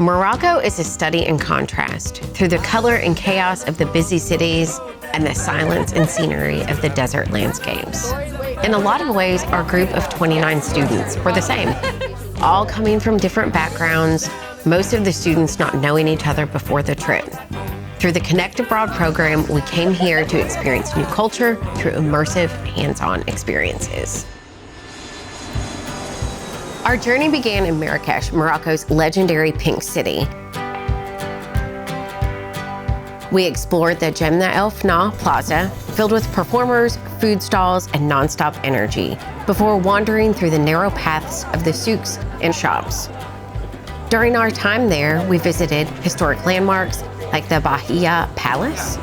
Morocco is a study in contrast through the color and chaos of the busy cities and the silence and scenery of the desert landscapes. In a lot of ways, our group of 29 students were the same, all coming from different backgrounds, most of the students not knowing each other before the trip. Through the Connect Abroad program, we came here to experience new culture through immersive, hands-on experiences. Our journey began in Marrakesh, Morocco's legendary Pink City. We explored the Jemna El Fna Plaza, filled with performers, food stalls, and nonstop energy, before wandering through the narrow paths of the souks and shops. During our time there, we visited historic landmarks like the Bahia Palace,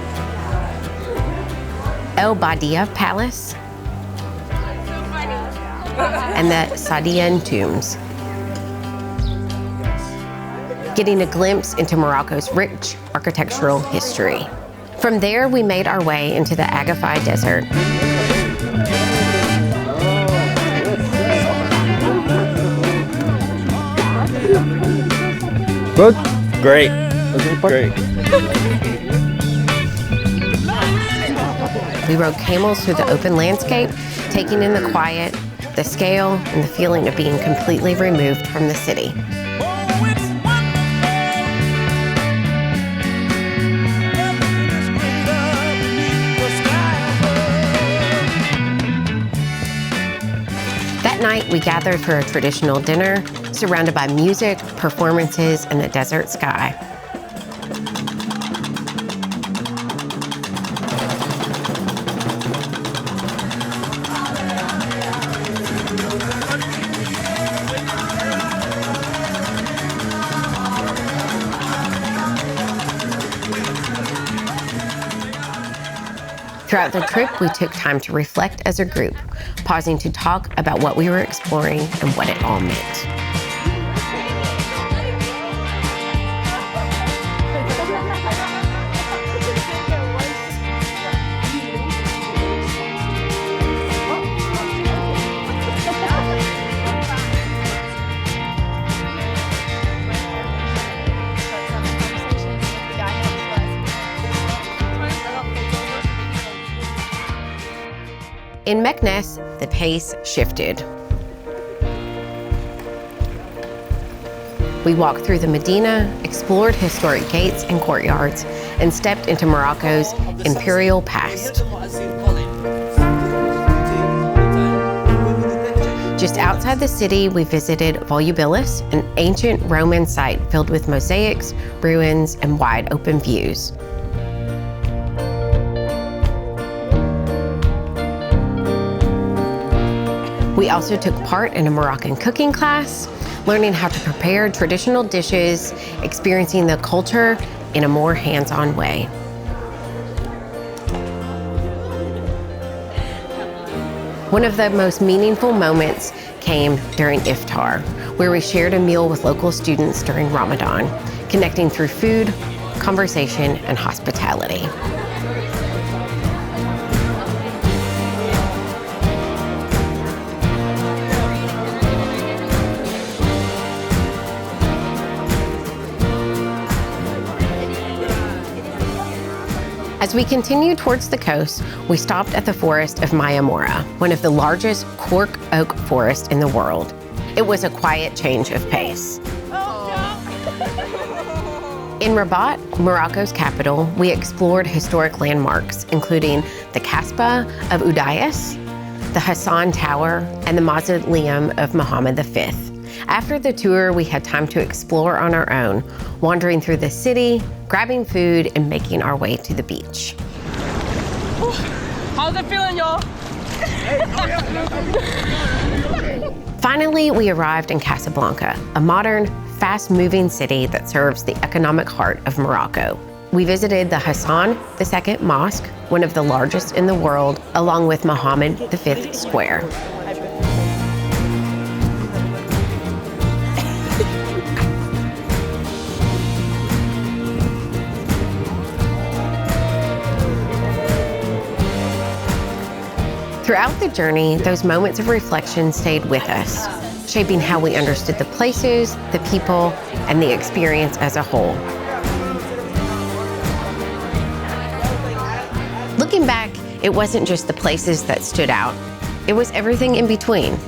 El Badia Palace, and the Sadian tombs, getting a glimpse into Morocco's rich architectural history. From there, we made our way into the Agafay Desert. Good? Great. Great. We rode camels through the open landscape, taking in the quiet, the scale, and the feeling of being completely removed from the city. That night, we gathered for a traditional dinner, surrounded by music, performances, and the desert sky. Throughout the trip, we took time to reflect as a group, pausing to talk about what we were exploring and what it all meant. In Meknes, the pace shifted. We walked through the Medina, explored historic gates and courtyards, and stepped into Morocco's imperial past. Just outside the city, we visited Volubilis, an ancient Roman site filled with mosaics, ruins, and wide open views. We also took part in a Moroccan cooking class, learning how to prepare traditional dishes, experiencing the culture in a more hands-on way. One of the most meaningful moments came during Iftar, where we shared a meal with local students during Ramadan, connecting through food, conversation, and hospitality. As we continued towards the coast, we stopped at the forest of Mayamora, one of the largest cork oak forests in the world. It was a quiet change of pace. In Rabat, Morocco's capital, we explored historic landmarks, including the Kasbah of Udayas, the Hassan Tower, and the Mausoleum of Muhammad V. After the tour, we had time to explore on our own, wandering through the city, grabbing food, and making our way to the beach. How's it feeling, y'all? Finally, we arrived in Casablanca, a modern, fast-moving city that serves the economic heart of Morocco. We visited the Hassan II Mosque, one of the largest in the world, along with Muhammad V Square. Throughout the journey, those moments of reflection stayed with us, shaping how we understood the places, the people, and the experience as a whole. Looking back, it wasn't just the places that stood out. It was everything in between.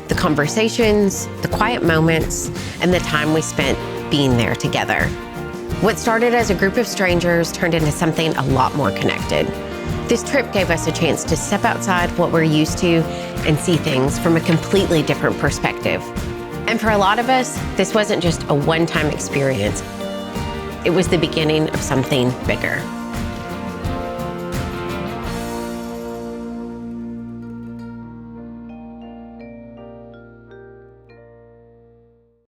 The conversations, the quiet moments, and the time we spent being there together. What started as a group of strangers turned into something a lot more connected. This trip gave us a chance to step outside what we're used to and see things from a completely different perspective. And for a lot of us, this wasn't just a one-time experience. It was the beginning of something bigger.